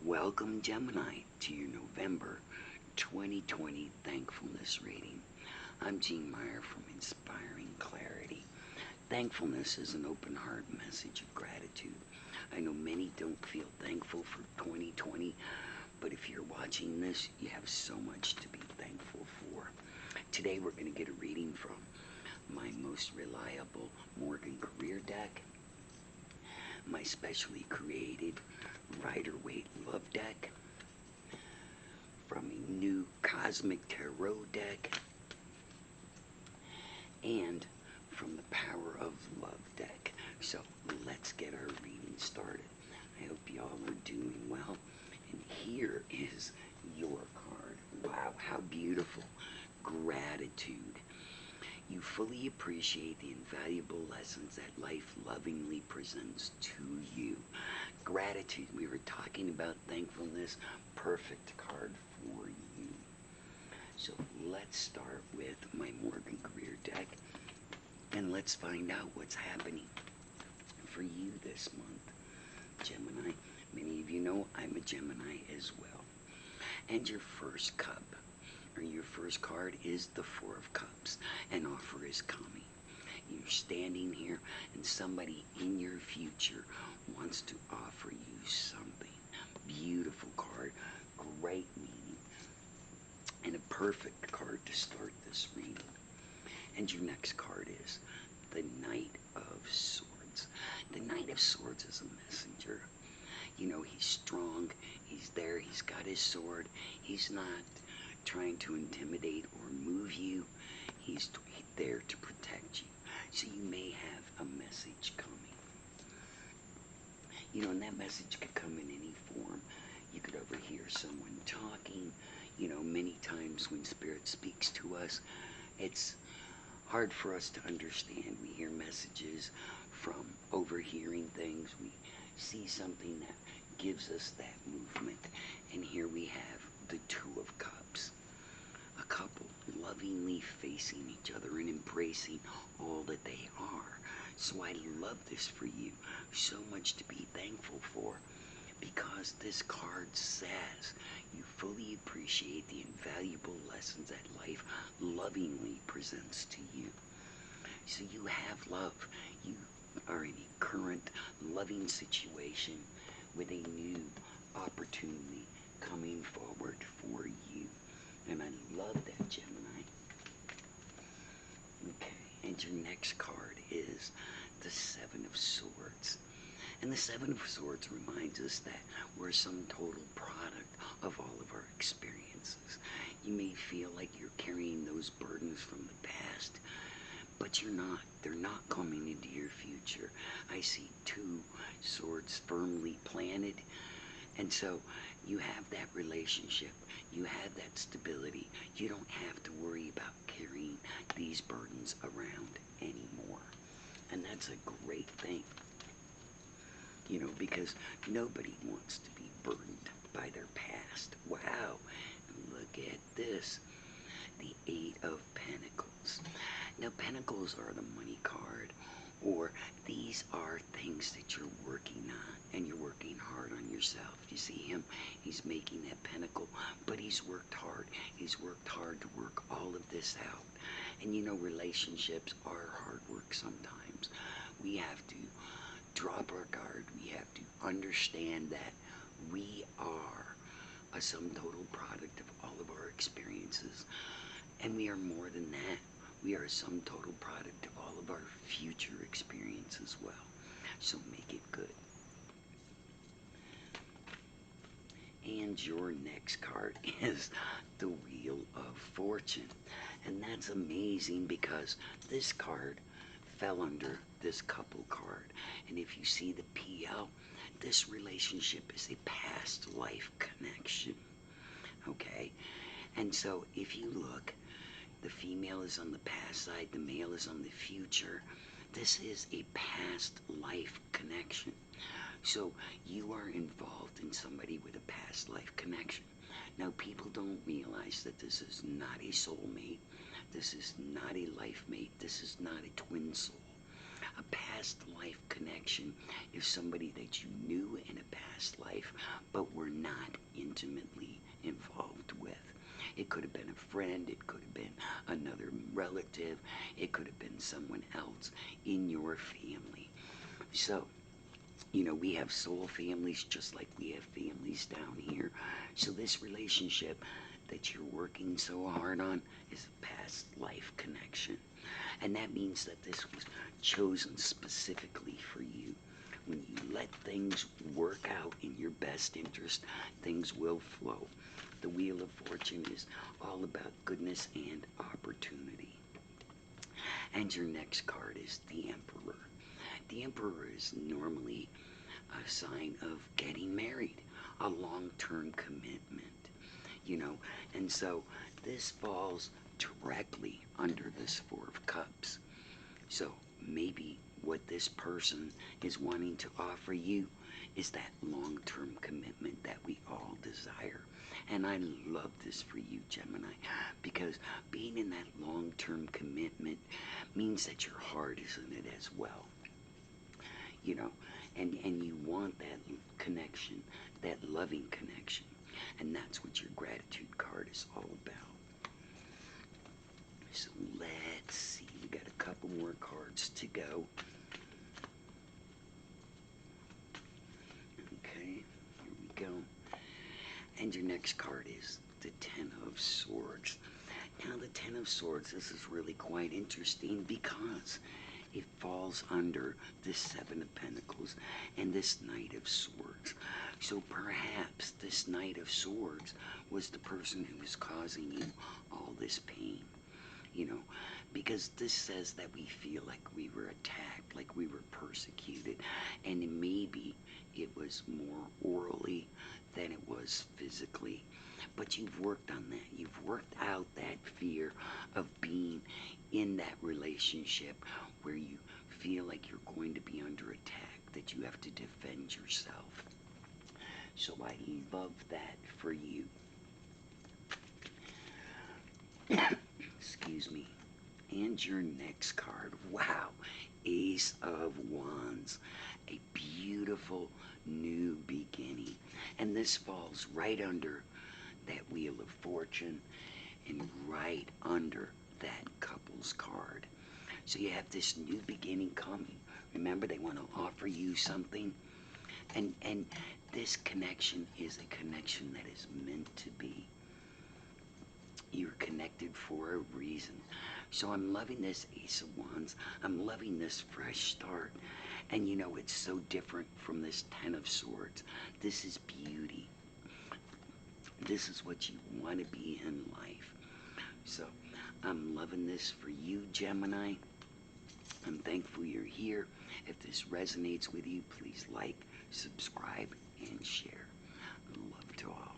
Welcome, Gemini, to your November 2020 Thankfulness reading. I'm Gene Meyer from Inspiring Clarity. Thankfulness is an open heart message of gratitude. I know many don't feel thankful for 2020, but if you're watching this, you have so much to be thankful for. Today we're going to get a reading from my most reliable Morgan Career deck, my specially created Rider-Waite Love deck, from a new Cosmic Tarot deck, and from the Power of Love deck. So let's get our reading started. I hope you all are doing well. And here is your card. Wow, how beautiful. Gratitude. You fully appreciate the invaluable lessons that life lovingly presents to you. Gratitude. We were talking about thankfulness. Perfect card for you. So let's start with my Morgan Career deck and let's find out what's happening for you this month. Gemini, many of you know I'm a Gemini as well. And your first cup, or your first card, is the Four of Cups. An offer is coming. You're standing here and somebody in your future wants to offer you something. Beautiful card, great meaning, and a perfect card to start this reading. And your next card is the Knight of Swords. The Knight of Swords is a messenger. You know, he's strong, he's there, he's got his sword, he's not trying to intimidate or move you, he's there to protect you. So you may have a message coming. You know, and that message could come in any form. You could overhear someone talking. You know, many times when Spirit speaks to us, it's hard for us to understand. We hear messages from overhearing things. We see something that gives us that movement. And here we have the Two of Cups. A couple lovingly facing each other and embracing all that they are. So I love this for you. So much to be thankful for, because this card says you fully appreciate the invaluable lessons that life lovingly presents to you. So you have love. You are in a current loving situation with a new opportunity coming forward for you. And I love that, Gemini. Okay, and your next card is the Seven of Swords. And the Seven of Swords reminds us that we're some total product of all of our experiences. You may feel like you're carrying those burdens from the past, but you're not. They're not coming into your future. I see two swords firmly planted. And so you have that relationship. You have that stability. You don't have to worry about carrying these burdens around anymore. And that's a great thing. You know, because nobody wants to be burdened by their past. Wow. Look at this. The Eight of Pentacles. Now, Pentacles are the money card, or these are things that you're working on, and you're working hard on yourself. You see him? He's making that pentacle, but he's worked hard. He's worked hard to work all of this out. And you know, relationships are hard work sometimes. We have to drop our guard. We have to understand that we are a sum total product of all of our experiences. And we are more than that. We are a sum total product of all of our future experience as well. So make it good. And your next card is the Wheel of Fortune. And that's amazing because this card fell under this couple card. And if you see the PL, this relationship is a past life connection. Okay? And so if you look, the female is on the past side, the male is on the future. This is a past life connection. So you are involved in somebody with a past life connection. Now, people don't realize that this is not a soulmate. This is not a life mate. This is not a twin soul. A past life connection is somebody that you knew in a past life, but we're not intimately involved with. It could have been a friend, it could have been another relative, it could have been someone else in your family. So, we have soul families just like we have families down here. So this relationship that you're working so hard on is a past life connection. And that means that this was chosen specifically for you. When you let things work out in your best interest, things will flow. The Wheel of Fortune is all about goodness and opportunity. And your next card is the Emperor. The Emperor is normally a sign of getting married, a long-term commitment. And so this falls directly under this Four of Cups. So maybe what this person is wanting to offer you is that long-term commitment that we all desire. And I love this for you, Gemini, because being in that long-term commitment means that your heart is in it as well. And you want that connection, that loving connection. And that's what your gratitude card is all about. So let's see, we got a couple more cards to go. Okay, here we go. And your next card is the Ten of Swords. Now the Ten of Swords, this is really quite interesting because it falls under this Seven of Pentacles and this Knight of Swords. So perhaps this Knight of Swords was the person who was causing you all this pain, because this says that we feel like we were attacked, like we were persecuted, and maybe it was more orally than it was physically. But you've worked on that. You've worked out that fear of being in that relationship where you feel like you're going to be under attack, that you have to defend yourself. So I love that for you. Excuse me. And your next card, wow, Ace of Wands, a beautiful new beginning. And this falls right under that Wheel of Fortune and right under that couple's card. So you have this new beginning coming. Remember, they want to offer you something. And this connection is a connection that is meant to be. You're connected for a reason. So I'm loving this Ace of Wands. I'm loving this fresh start. And it's so different from this Ten of Swords. This is beauty. This is what you want to be in life. So I'm loving this for you, Gemini. I'm thankful you're here. If this resonates with you, please like, subscribe, and share. Love to all.